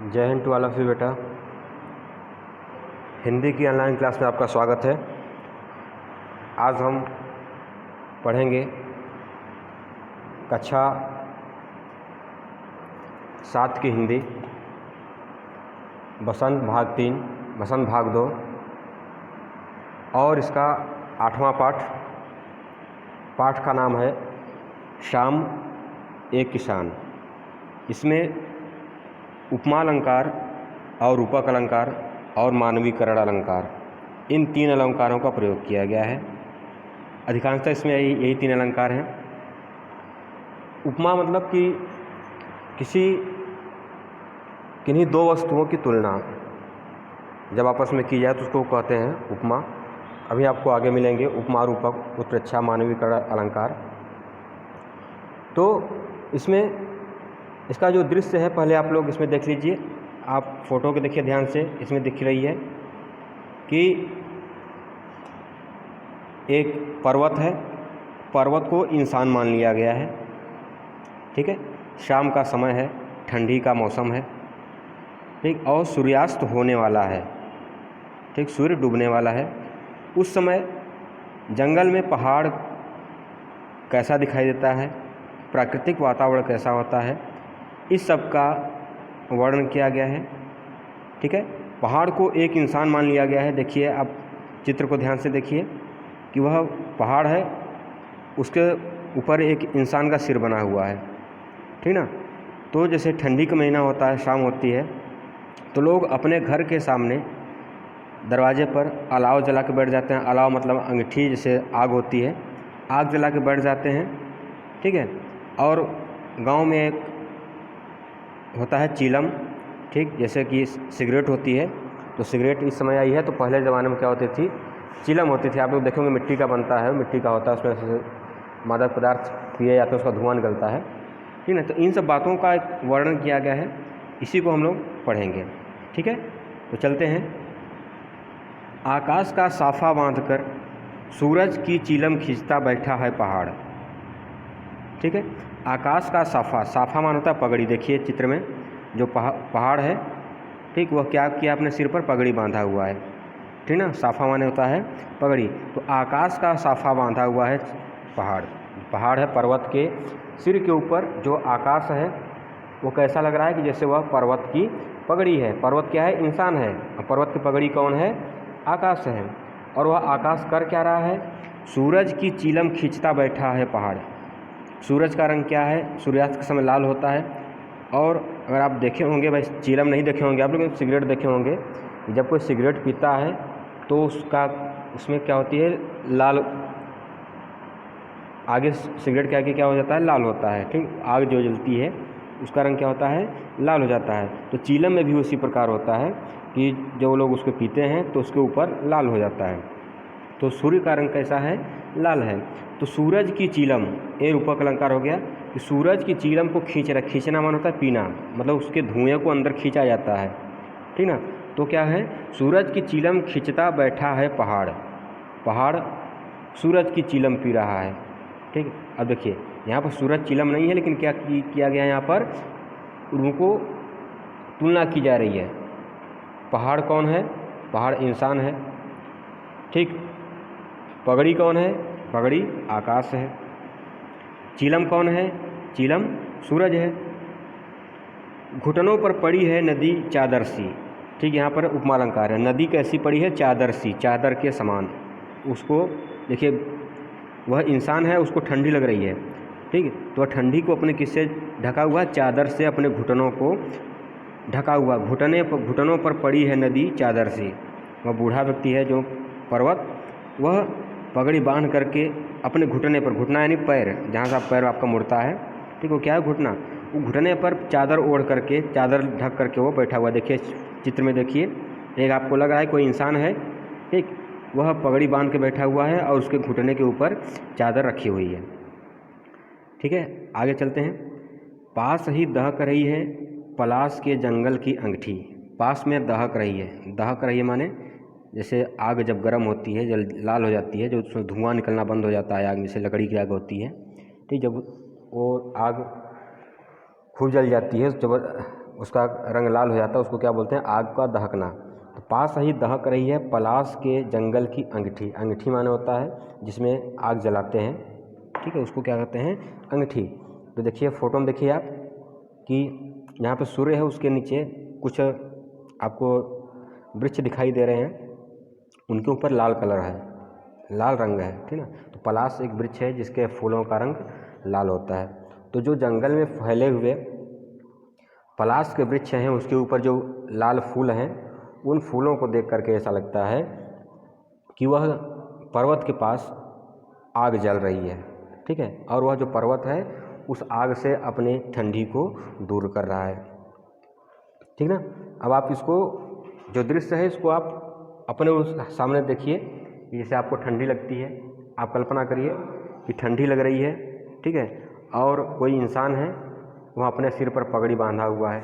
जय हिंद to all of you बेटा। हिंदी की ऑनलाइन क्लास में आपका स्वागत है। आज हम पढ़ेंगे कक्षा 7 की हिंदी, बसंत भाग 3, बसंत भाग 2 और इसका 8वां पाठ। पाठ का नाम है श्याम एक किसान। इसमें उपमा अलंकार और रूपक अलंकार और मानवीकरण अलंकार, इन 3 अलंकारों का प्रयोग किया गया है। अधिकांशतः इसमें यही 3 अलंकार हैं। उपमा मतलब कि किन्हीं 2 वस्तुओं की तुलना जब आपस में की जाए तो उसको कहते हैं उपमा। अभी आपको आगे मिलेंगे उपमा, रूपक, उत्प्रेक्षा, मानवीकरण अलंकार। तो इसमें इसका जो दृश्य है पहले आप लोग इसमें देख लीजिए। आप फोटो को देखिए ध्यान से। इसमें दिख रही है कि एक पर्वत है, पर्वत को इंसान मान लिया गया है। ठीक है, शाम का समय है, ठंडी का मौसम है, ठीक, और सूर्यास्त होने वाला है, ठीक, सूर्य डूबने वाला है। उस समय जंगल में पहाड़ कैसा दिखाई देता है, प्राकृतिक वातावरण कैसा होता है, इस सब का वर्णन किया गया है। ठीक है, पहाड़ को एक इंसान मान लिया गया है। देखिए आप चित्र को ध्यान से देखिए कि वह पहाड़ है, उसके ऊपर एक इंसान का सिर बना हुआ है। ठीक ना। तो जैसे ठंडी का महीना होता है, शाम होती है, तो लोग अपने घर के सामने दरवाजे पर अलाव जला के बैठ जाते हैं। अलाव मतलब अंगीठी, जैसे आग होती है, आग जला के बैठ जाते हैं। ठीक है, और गांव में एक होता है चीलम, ठीक, जैसे कि सिगरेट होती है, तो सिगरेट इस समय आई है, तो पहले ज़माने में क्या होती थी, चीलम होती थी। आप लोग देखेंगे मिट्टी का बनता है, मिट्टी का होता है, उसमें से मादक पदार्थ पिए जाते हैं, उसका धुआं निकलता है। ठीक है, तो इन सब बातों का एक वर्णन किया गया है, इसी को हम लोग पढ़ेंगे। ठीक है, तो चलते हैं। आकाश का साफा बांधकर सूरज की चीलम खींचता बैठा है पहाड़। ठीक है, आकाश का साफा, साफा मान होता है पगड़ी। देखिए चित्र में जो पहाड़ है, ठीक, वह क्या किया, अपने सिर पर पगड़ी बांधा हुआ है। ठीक ना, साफा माने होता है पगड़ी। तो आकाश का साफा बांधा हुआ है पहाड़। पहाड़ है, पर्वत के सिर के ऊपर जो आकाश है वो कैसा लग रहा है कि जैसे वह पर्वत की पगड़ी है। पर्वत क्या है, इंसान है, और पर्वत की पगड़ी कौन है, आकाश है। और वह आकाश कर क्या रहा है, सूरज की चीलम खींचता बैठा है पहाड़। सूरज का रंग क्या है, सूर्यास्त के समय लाल होता है। और अगर आप देखे होंगे, भाई चीलम नहीं देखे होंगे आप लोग, सिगरेट देखे होंगे, जब कोई सिगरेट पीता है तो उसमें क्या होती है, लाल, आगे सिगरेट के आगे क्या हो जाता है, लाल होता है। ठीक, आग जो जलती है उसका रंग क्या होता है, लाल हो जाता है। तो चीलम में भी उसी प्रकार होता है कि जो लोग उसको पीते हैं तो उसके ऊपर लाल हो जाता है। तो सूर्य का रंग कैसा है, लाल है। तो सूरज की चीलम, ये रूपक अलंकार हो गया कि सूरज की चीलम को खींचना मान होता है पीना, मतलब उसके धुएं को अंदर खींचा जाता है। ठीक ना। तो क्या है, सूरज की चीलम खींचता बैठा है पहाड़। पहाड़ सूरज की चीलम पी रहा है। ठीक, अब देखिए यहाँ पर सूरज चीलम नहीं है, लेकिन क्या किया गया है, यहाँ पर उनको तुलना की जा रही है। पहाड़ कौन है, पहाड़ इंसान है। ठीक, पगड़ी कौन है, पगड़ी आकाश है। चीलम कौन है, चीलम सूरज है। घुटनों पर पड़ी है नदी चादर सी। ठीक, यहाँ पर उपमा अलंकार है। नदी कैसी पड़ी है, चादर सी, चादर के समान। उसको देखिए, वह इंसान है, उसको ठंडी लग रही है। ठीक, तो वह ठंडी को अपने किससे ढका हुआ, चादर से अपने घुटनों को ढका हुआ। घुटनों पर पड़ी है नदी चादर से। वह बूढ़ा व्यक्ति है जो पर्वत, वह पगड़ी बांध करके अपने घुटने पर, घुटना यानी पैर, जहाँ से पैर आपका मुड़ता है, ठीक, वो क्या है, घुटना, वो घुटने पर चादर ओढ़ करके, चादर ढक करके वो बैठा हुआ। देखिए चित्र में देखिए, एक आपको लग रहा है कोई इंसान है, ठीक, वह पगड़ी बांध के बैठा हुआ है और उसके घुटने के ऊपर चादर रखी हुई है। ठीक है, आगे चलते हैं। पास ही दहक रही है पलाश के जंगल की अंगठी। पास में दहक रही है, दहक रही है माने जैसे आग जब गर्म होती है, जल लाल हो जाती है, जो उसमें धुआं निकलना बंद हो जाता है, आग जैसे लकड़ी की आग होती है। ठीक, जब वो आग खूब जल जाती है, जब उसका रंग लाल हो जाता है, उसको क्या बोलते हैं, आग का दहकना। तो पास ही दहक रही है पलाश के जंगल की अंगीठी। अंगीठी माने होता है जिसमें आग जलाते हैं, ठीक है, उसको क्या कहते हैं, अंगीठी। तो देखिए फ़ोटो में देखिए आप कि यहाँ पे सूर्य है, उसके नीचे कुछ आपको वृक्ष दिखाई दे रहे हैं, उनके ऊपर लाल कलर है, लाल रंग है, ठीक है। तो पलाश एक वृक्ष है जिसके फूलों का रंग लाल होता है। तो जो जंगल में फैले हुए पलाश के वृक्ष हैं उसके ऊपर जो लाल फूल हैं, उन फूलों को देख करके ऐसा लगता है कि वह पर्वत के पास आग जल रही है, ठीक है, और वह जो पर्वत है उस आग से अपनी ठंडी को दूर कर रहा है, ठीक ना। अब आप इसको जो दृश्य है इसको आप अपने उस सामने देखिए, जैसे आपको ठंडी लगती है, आप कल्पना करिए कि ठंडी लग रही है, ठीक है, और कोई इंसान है वह अपने सिर पर पगड़ी बांधा हुआ है,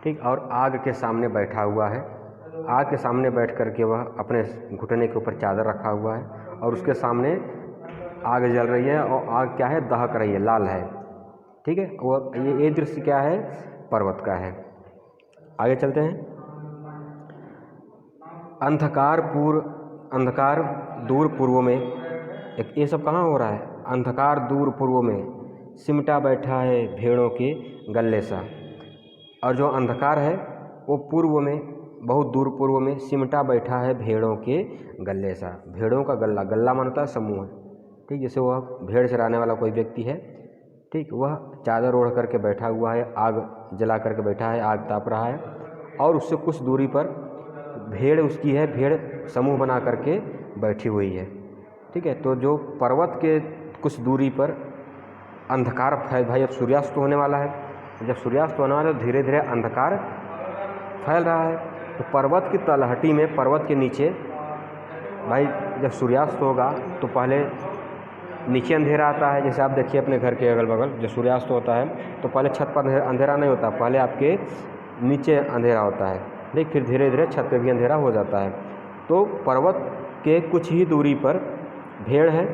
ठीक, और आग के सामने बैठा हुआ है। आग के सामने बैठ कर के वह अपने घुटने के ऊपर चादर रखा हुआ है और उसके सामने आग जल रही है और आग क्या है, दहक रही है, लाल है, ठीक है। वो ये दृश्य क्या है, पर्वत का है। आगे चलते हैं। अंधकार दूर पूर्व में, एक ये सब कहाँ हो रहा है, अंधकार दूर पूर्व में सिमटा बैठा है भेड़ों के गले सा। और जो अंधकार है वो पूर्व में, बहुत दूर पूर्व में सिमटा बैठा है भेड़ों के गले सा। भेड़ों का गला, गला मानता है समूह, ठीक, जैसे वह भेड़ चराने वाला कोई व्यक्ति है, ठीक, वह चादर ओढ़ करके बैठा हुआ है, आग जला करके बैठा है, आग ताप रहा है, और उससे कुछ दूरी पर भेड़ उसकी है, भेड़ समूह बना करके बैठी हुई है, ठीक है। तो जो पर्वत के कुछ दूरी पर अंधकार फैल, भाई अब सूर्यास्त होने वाला है, जब सूर्यास्त होने वाला है तो धीरे धीरे अंधकार फैल रहा है। तो पर्वत की तलहटी में, पर्वत के नीचे भाई जब सूर्यास्त होगा तो पहले नीचे अंधेरा आता है। जैसे आप देखिए अपने घर के अगल बगल जब सूर्यास्त होता है तो पहले छत पर अंधेरा नहीं होता, पहले आपके नीचे अंधेरा होता है, देख, फिर धीरे धीरे छत पे भी अंधेरा हो जाता है। तो पर्वत के कुछ ही दूरी पर भेड़ है,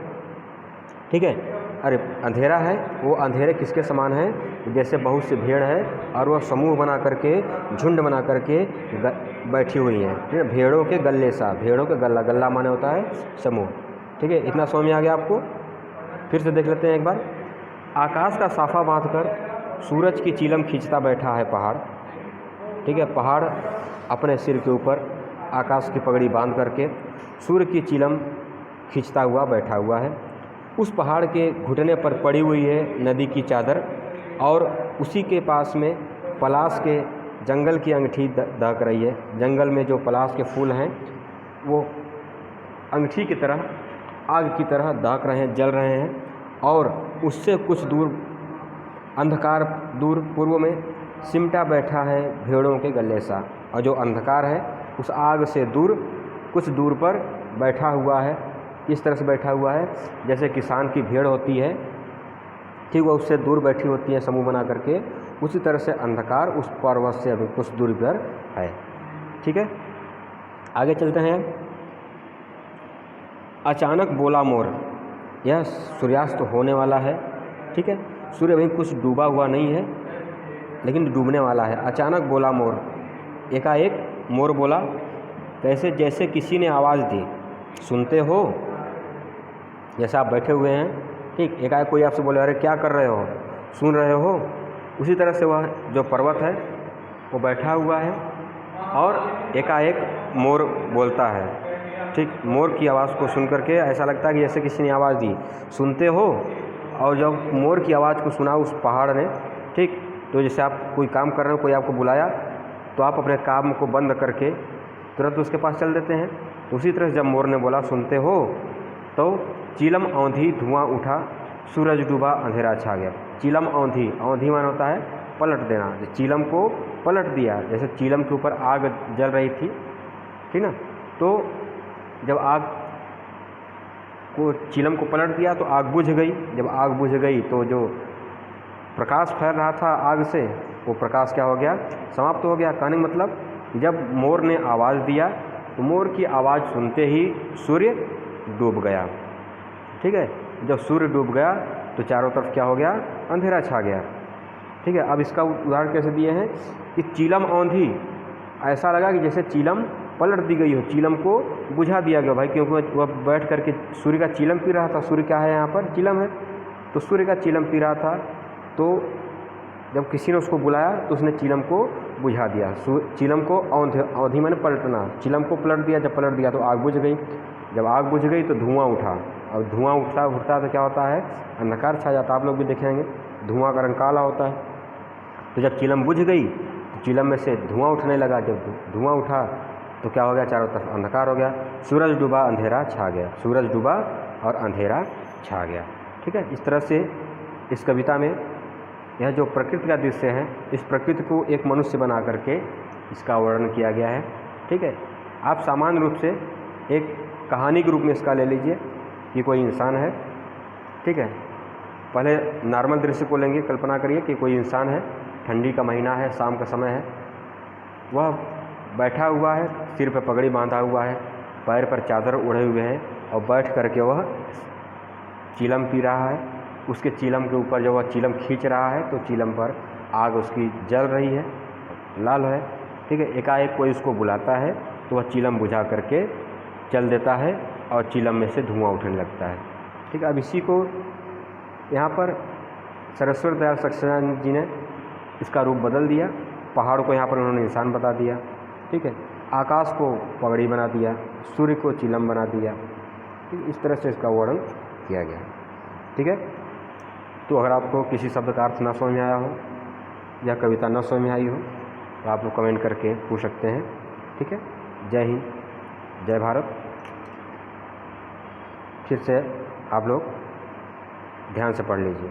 ठीक है, अरे अंधेरा है, वो अंधेरे किसके समान है, जैसे बहुत सी भेड़ है और वह समूह बना करके, झुंड बना करके बैठी हुई हैं, ठीक है, भेड़ों के गले सा। भेड़ों के गला, गला माने होता है समूह, ठीक है। इतना समझ में आ गया आपको। फिर से देख लेते हैं एक बार। आकाश का साफा बांधकर सूरज की चिलम खींचता बैठा है पहाड़, ठीक है, पहाड़ अपने सिर के ऊपर आकाश की पगड़ी बांध करके सूर्य की चिलम खींचता हुआ बैठा हुआ है। उस पहाड़ के घुटने पर पड़ी हुई है नदी की चादर, और उसी के पास में पलाश के जंगल की अंगीठी दहक रही है। जंगल में जो पलाश के फूल हैं वो अंगीठी की तरह, आग की तरह दहक रहे हैं, जल रहे हैं। और उससे कुछ दूर, अंधकार दूर पूर्व में सिमटा बैठा है भेड़ों के गले सा। और जो अंधकार है उस आग से दूर, कुछ दूर पर बैठा हुआ है। इस तरह से बैठा हुआ है जैसे किसान की भेड़ होती है, ठीक, वह उससे दूर बैठी होती है समूह बना करके, उसी तरह से अंधकार उस पर्वत से अभी कुछ दूरी पर है, ठीक है। आगे चलते हैं। अचानक बोला मोर, यह सूर्यास्त होने वाला है, ठीक है, सूर्य अभी कुछ डूबा हुआ नहीं है लेकिन डूबने वाला है। अचानक बोला मोर, एकाएक मोर बोला, कैसे जैसे किसी ने आवाज़ दी, सुनते हो। जैसे आप बैठे हुए हैं, ठीक, एकाएक कोई आपसे बोले, अरे क्या कर रहे हो, सुन रहे हो। उसी तरह से वह जो पर्वत है वो बैठा हुआ है और एकाएक मोर बोलता है, ठीक, मोर की आवाज़ को सुन करके ऐसा लगता है कि जैसे किसी ने आवाज़ दी, सुनते हो। और जब मोर की आवाज़ को सुना उस पहाड़ ने, ठीक, तो जैसे आप कोई काम कर रहे हो, कोई आपको बुलाया तो आप अपने काम को बंद करके तुरंत उसके पास चल देते हैं। तो उसी तरह से जब मोर ने बोला सुनते हो, तो चिलम औंधी धुआं उठा, सूरज डूबा, अंधेरा छा गया। चिलम औंधी, औंधी मान होता है पलट देना, चिलम को पलट दिया, जैसे चिलम के ऊपर आग जल रही थी, ठीक ना, तो जब आग को, चिलम को पलट दिया तो आग बुझ गई। जब आग बुझ गई तो जो प्रकाश फैल रहा था आग से, वो प्रकाश क्या हो गया, समाप्त हो गया। कहने का मतलब जब मोर ने आवाज़ दिया तो मोर की आवाज़ सुनते ही सूर्य डूब गया, ठीक है। जब सूर्य डूब गया तो चारों तरफ क्या हो गया, अंधेरा छा गया। ठीक है। अब इसका उदाहरण कैसे दिए हैं कि चीलम औंधी, ऐसा लगा कि जैसे चीलम पलट दी गई हो, चीलम को बुझा दिया गया भाई, क्योंकि वह बैठ करके सूर्य का चीलम पी रहा था। सूर्य क्या है यहाँ पर? चीलम है। तो सूर्य का चीलम पी रहा था, तो जब किसी ने उसको बुलाया तो उसने चीलम को बुझा दिया। चीलम को औंधी मैंने पलटना, चीलम को पलट दिया। जब पलट दिया तो आग बुझ गई। जब आग बुझ गई तो धुआं उठा, और धुआं उठता तो क्या होता है? अंधकार छा जाता। आप लोग भी देखेंगे धुआं का रंग काला होता है। तो जब चीलम बुझ गई तो चीलम में से धुआं उठने लगा। जब धुआं उठा तो क्या हो गया? चारों तरफ अंधकार हो गया। सूरज डूबा, अंधेरा छा गया। सूरज डूबा और अंधेरा छा गया। ठीक है। इस तरह से इस कविता में यह जो प्रकृति का दृश्य है, इस प्रकृति को एक मनुष्य बना करके इसका वर्णन किया गया है। ठीक है। आप सामान्य रूप से एक कहानी के रूप में इसका ले लीजिए कि कोई इंसान है। ठीक है। पहले नॉर्मल दृश्य को लेंगे। कल्पना करिए कि कोई इंसान है, ठंडी का महीना है, शाम का समय है, वह बैठा हुआ है, सिर पर पगड़ी बांधा हुआ है, पैर पर चादर ओढ़े हुए है और बैठ करके वह चीलम पी रहा है। उसके चीलम के ऊपर जब वह चीलम खींच रहा है तो चीलम पर आग उसकी जल रही है, लाल है। ठीक है। एकाएक कोई उसको बुलाता है तो वह चीलम बुझा करके चल देता है और चीलम में से धुआं उठने लगता है। ठीक है। अब इसी को यहाँ पर सरस्वती दयाल सक्सेना जी ने इसका रूप बदल दिया। पहाड़ को यहाँ पर उन्होंने इंसान बता दिया। ठीक है। आकाश को पगड़ी बना दिया, सूर्य को चीलम बना दिया। ठीक, इस तरह से इसका वर्णन किया गया। ठीक है। तो अगर आपको किसी शब्द का अर्थ ना समझ में आया हो या कविता ना समझ में आई हो तो आप लोग कमेंट करके पूछ सकते हैं। ठीक है। जय हिंद, जय भारत। फिर से आप लोग ध्यान से पढ़ लीजिए।